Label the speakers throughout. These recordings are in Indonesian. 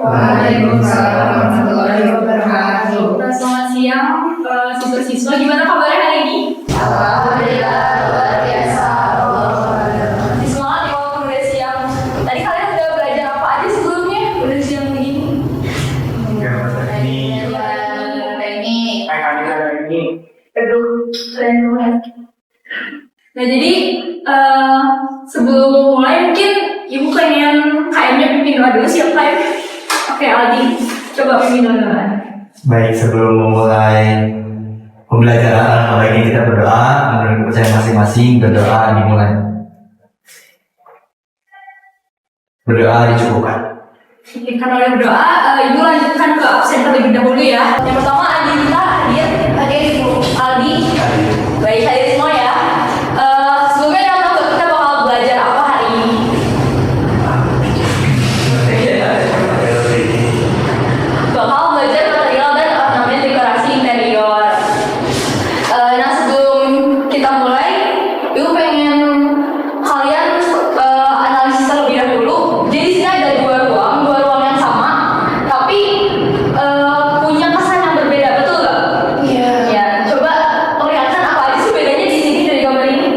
Speaker 1: Waalaikumsalam warahmatullahi wabarakatuh. Selamat siang, siswa-siswa. Gimana kabarnya hari ini?
Speaker 2: Alhamdulillah, luar biasa.
Speaker 1: Masih semangat ya walaupun udah siang. Tadi kalian udah belajar apa aja sebelumnya? Udah siang begini? Aduh, keren banget. Nah jadi sebelum mulai mungkin ibu pengen kayaknya pimpin doa dulu, siap kan? Oke Aldi, coba pimpin doa.
Speaker 3: Baik, sebelum memulai pembelajaran kali ini kita berdoa, menurut kepercayaan masing-masing berdoa dimulai. Berdoa dicukupkan.
Speaker 1: Karena udah berdoa, ibu lanjutkan ke absen terlebih dahulu ya. Yang pertama Aldi kita hadir ibu Aldi. Baik, hadir semua ya. Sebelumnya yang tahu kita bakal belajar apa hari ini? Bakal belajar material dan ornamen dekorasi interior. Nah sebelum kita mulai, ibu pengen kalian analisis terlebih dahulu. Jadi di sini ada dua ruang yang sama, tapi punya kesan yang berbeda, betul nggak?
Speaker 2: Iya.
Speaker 1: Ya, coba perlihatkan apa aja sih bedanya di sini dari gambar ini?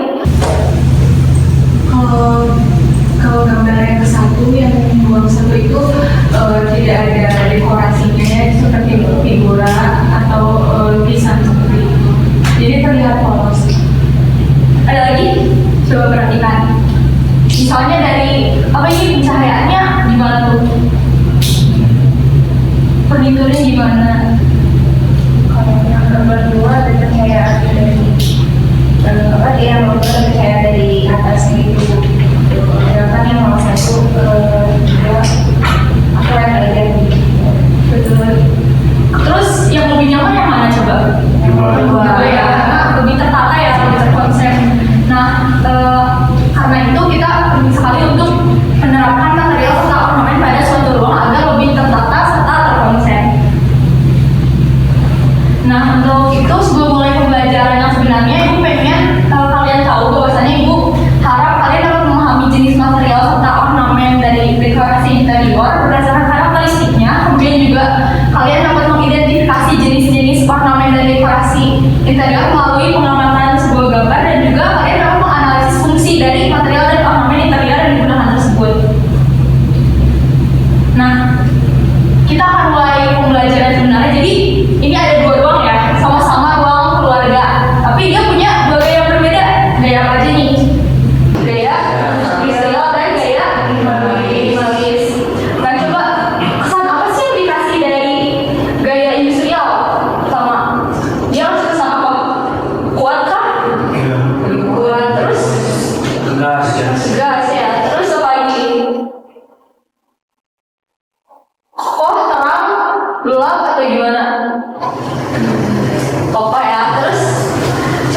Speaker 4: Kalau gambar yang ke-1 yang ruang 1 itu tidak ada dekorasinya ya, seperti figura atau lukisan seperti itu. Jadi terlihat polos.
Speaker 1: Ada lagi? Coba perhatikan. Misalnya dari apa ini pencahayaannya gimana tuh? Furniturnya gimana?
Speaker 4: Kalau yang gambar 2 ada pencahayaan dari dia yang pencahayaan dari atasnya itu. Sedangkan yang nomor 1 dia apa yang ada di
Speaker 1: Betul. Terus yang lebih nyaman yang mana coba?
Speaker 3: Yang
Speaker 1: kedua ya, lebih tertata ya, lebih terkonsep. Nah, karena itu kita penting sekali untuk menerapkan material serta ornamen pada suatu ruang agar lebih tertata serta terkonsep. Nah, untuk itu sebelum mulai pembelajaran yang sebenarnya, ibu pengen kalian tahu bahwasannya ibu harap kalian dapat memahami jenis material serta ornamen dari dekorasi interior berdasarkan karakteristiknya. Kemudian juga kalian dapat mengidentifikasi jenis-jenis ornamen dan dekorasi interior melalui pengamatan sebuah gambar, dan juga kalian dapat menganalisis fungsi dari material dan ornamen interior yang digunakan tersebut. Nah, kita akan mulai pembelajaran sebenarnya. Jadi ini ada dua ruang ya, sama-sama ruang keluarga, tapi dia punya dua gaya yang berbeda. Gaya apa aja nih? Gaya industrial dan gaya minimalis. Nah coba kesan apa sih yang dikasih dari gaya industrial? Pertama, dia harus kesan apa? Kuat kah? Kuat. Terus tegas ya. Terus apa lagi? Kokoh, terang, gelap atau gimana? Kokoh ya. Terus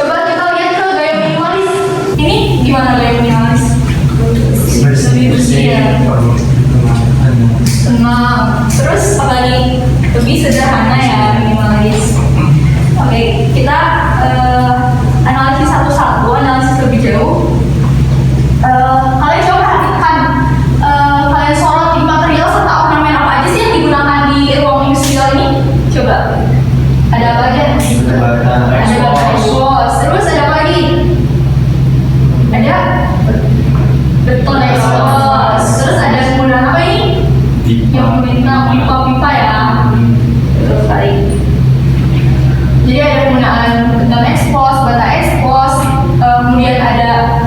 Speaker 1: coba kita lihat ke gaya minimalis. Ini gimana gaya minimalis? Lebih bersih ya. Tenang. Terus apa lagi? Lebih sederhana ya minimalis. Oke, kita analisis satu-satu, analisis lebih jauh. Kalian coba perhatikan, kalian sorot di material serta ornamen apa aja sih yang digunakan di ruang industrial ini? Coba. Ada apa aja? Ada bata ekspos. Terus ada apa lagi? Ada beton ekspos. Terus ada penggunaan apa ini? Yang menggunakan pipa-pipa ya. Terus baik. Jadi ada penggunaan beton ekspos, bata ekspos, kemudian ada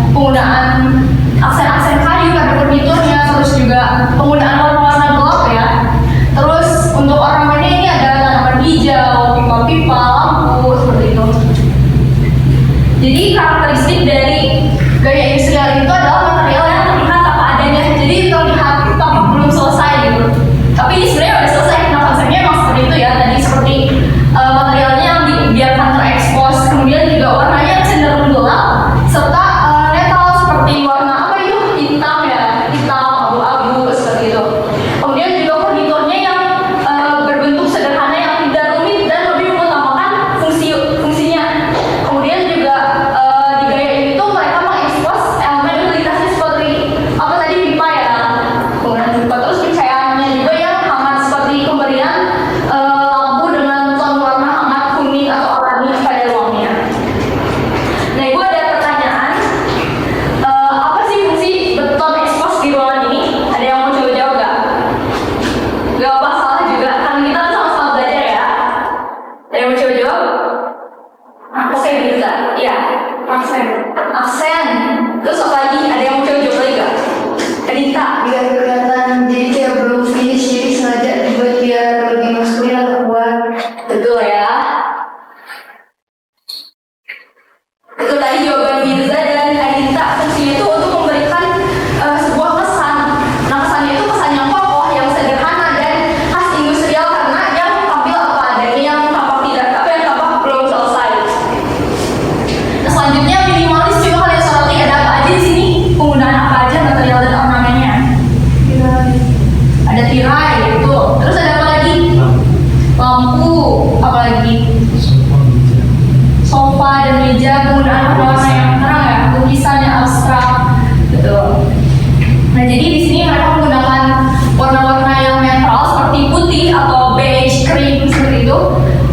Speaker 1: seperti putih atau beige, krim seperti itu.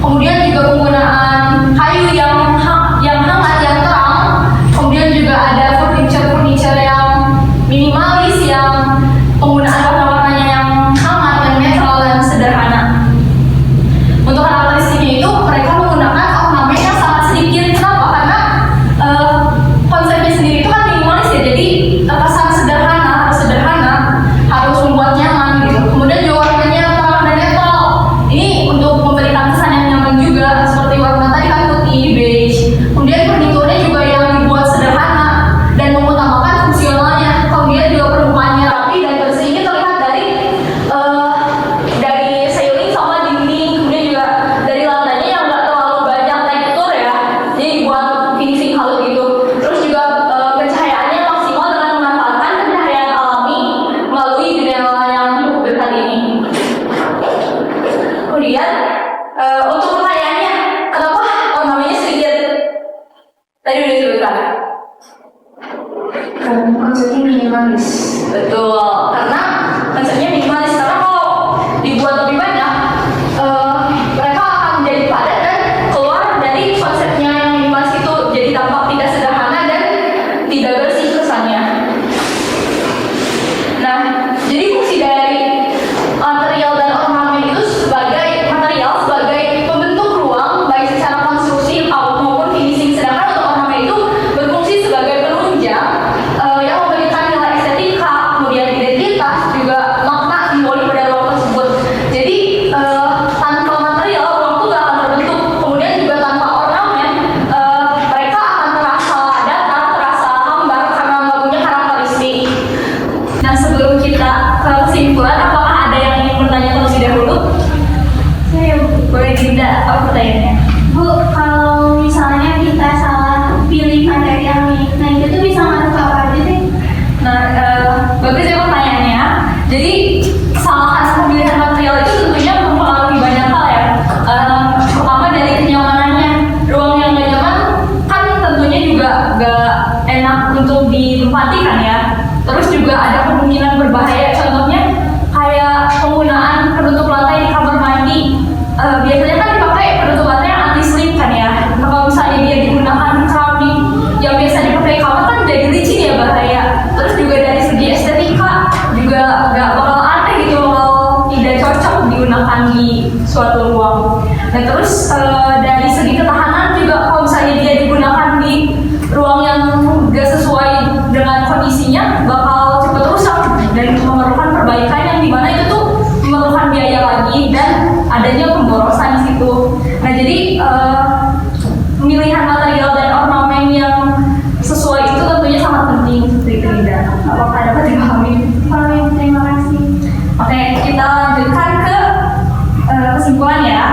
Speaker 1: Kemudian juga penggunaan kayu yang hangat, yang terang. Kemudian juga ada furniture yang minimalis, yang penggunaan warna-warnanya yang hangat, yang netral dan sederhana. Untuk karakteristiknya itu mereka menggunakan ornamen yang sangat sedikit. Kenapa? Karena konsepnya sendiri itu kan minimalis ya, jadi terkesan sederhana, harus membuat nyaman gitu. Kemudian juga warnanya terang dan netral. Ini untuk memberikan kesan yang nyaman juga, seperti warna tadi kan putih, beige. Kemudian furniturnya juga yang dibuat sederhana dan mengutamakan fungsionalnya. Kemudian juga permukaannya rapi dan bersih. Ini terlihat dari ceiling sama dinding. Kemudian juga dari lantainya yang nggak terlalu banyak tekstur ya, jadi dibuat finishing halus gitu. Terus juga pencahayaannya maksimal dengan memanfaatkan pencahayaan alami melalui jendela yang cukup besar ini. Kemudian untuk pertanyaannya, kenapa ornamennya sedikit? Tadi udah disebutkan.
Speaker 2: Konsepnya minimalis.
Speaker 1: Betul, karena konsepnya minimalis. Karena kalau dibuat lebih banyak, mereka akan menjadi padat dan keluar dari konsepnya yang minimalis itu, jadi tampak tidak sederhana dan tidak bersih kesannya. Nah, jadi fungsi dari material dan ornamen itu sebagai pembentuk ruang, baik secara konstruksi maupun finishing. Sedangkan untuk ornamen itu berfungsi sebagai penunjang yang memberikan nilai estetika, kemudian identitas, juga makna simbolik pada ruang tersebut. Jadi tanpa material ruang itu gak akan terbentuk. Kemudian juga tanpa ornamen mereka akan terasa datar, terasa hambar karena nggak punya karakteristik. Nah, sebelum kita ke kesimpulan, apakah ada yang ingin bertanya terlebih dahulu?
Speaker 4: Saya
Speaker 1: Boleh tidak? Apa pertanyaannya?
Speaker 2: Bu, kalau misalnya kita salah pilih material nih, nah itu tuh bisa ngaruh ke apa aja sih?
Speaker 1: Nah, bagus ya pertanyaannya. Jadi kesalahan pemilihan material itu tentunya mempengaruhi banyak hal ya. Pertama dari kenyamanannya. Ruang yang gak nyaman kan tentunya juga gak enak untuk ditempati kan ya. Terus juga ada kemungkinan berbahaya. Contohnya kayak penggunaan penutup lantai di kamar mandi. Biasanya kan dipakai penutup lantai yang anti slip kan ya. Nah, kalau misalnya dia digunakan keramik yang biasa dipakai kamar kan jadi licin ya, bahaya. Terus juga dari segi estetika juga gak bakal aneh gitu kalau tidak cocok digunakan di suatu ruang. Dan terus dari segi ketahanan juga kalau misalnya dia digunakan di ruang yang gak sesuai dengan kondisinya bakal cepat rusak dan memerlukan perbaikan yang dimana itu tuh memerlukan biaya lagi dan adanya pemborosan di situ. Nah, jadi pemilihan material dan ornamen yang sesuai itu tentunya sangat penting seperti itu. Tidak, apakah dapat dipahami?
Speaker 2: Terima kasih.
Speaker 1: Oke, kita lanjutkan ke kesimpulan ya.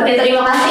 Speaker 1: Oke, terima kasih